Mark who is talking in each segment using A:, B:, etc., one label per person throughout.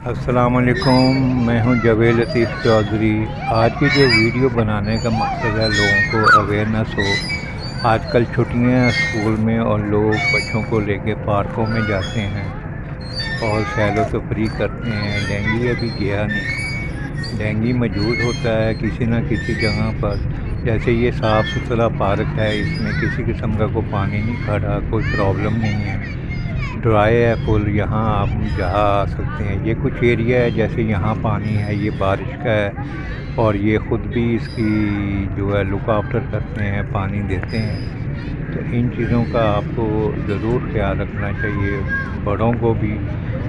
A: السلام علیکم، میں ہوں جاوید لطیف چودھری۔ آج کی جو ویڈیو بنانے کا مقصد ہے لوگوں کو اویئرنیس ہو۔ آج کل چھٹیاں ہیں اسکول میں اور لوگ بچوں کو لے کے پارکوں میں جاتے ہیں اور سیل و تفریح کرتے ہیں۔ ڈینگی ابھی گیا نہیں، ڈینگی موجود ہوتا ہے کسی نہ کسی جگہ پر۔ جیسے یہ صاف ستھرا پارک ہے، اس میں کسی قسم کا کوئی پانی نہیں کھڑا، کوئی پرابلم نہیں ہے، ڈرائی ہے فل، یہاں آپ جہاں آ سکتے ہیں۔ یہ کچھ ایریا ہے جیسے یہاں پانی ہے، یہ بارش کا ہے اور یہ خود بھی اس کی جو ہے لک آفٹر کرتے ہیں، پانی دیتے ہیں۔ تو ان چیزوں کا آپ کو ضرور خیال رکھنا چاہیے، بڑوں کو بھی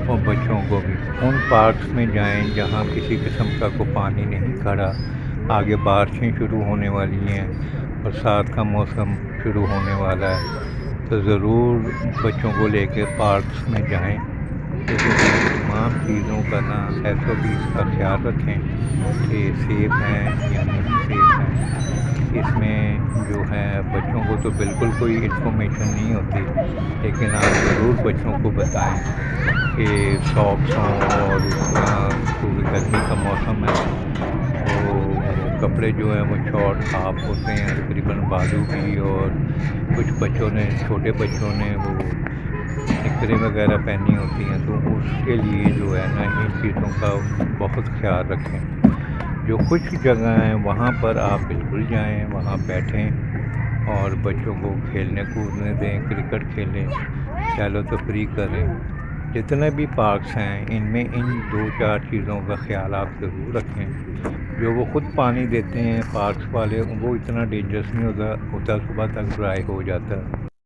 A: اور بچوں کو بھی۔ ان پارکس میں جائیں جہاں کسی قسم کا کوئی پانی نہیں کھڑا۔ آگے بارشیں شروع ہونے والی ہیں، برسات کا موسم شروع ہونے والا ہے، تو ضرور بچوں کو لے کے پارکس میں جائیں۔ لیکن ان تمام چیزوں کا نا ایس او پیز کا خیال رکھیں کہ سیف ہیں یا نہیں سیف ہیں۔ اس میں جو ہے بچوں کو تو بالکل کوئی انفارمیشن نہیں ہوتی، لیکن آپ ضرور بچوں کو بتائیں کہ ساکس ہوں، اور اس طرح کیونکہ گرمی کا موسم ہے تو کپڑے جو ہیں وہ شارٹ ہاف ہوتے ہیں تقریباً بازو بھی، اور کچھ بچوں نے، چھوٹے بچوں نے وہ نکریں وغیرہ پہنی ہوتی ہیں، تو اس کے لیے جو ہے نا ان چیزوں کا بہت خیال رکھیں۔ جو خشک جگہ ہیں وہاں پر آپ بالکل جائیں، وہاں بیٹھیں اور بچوں کو کھیلنے کودنے دیں، کرکٹ کھیلیں، سیل و تفریح کریں۔ جتنے بھی پارکس ہیں ان میں ان دو چار چیزوں کا خیال آپ ضرور رکھیں۔ جو وہ خود پانی دیتے ہیں پارکس والے، وہ اتنا ڈینجرس نہیں ہوتا، صبح تک ڈرائی ہو جاتا ہے۔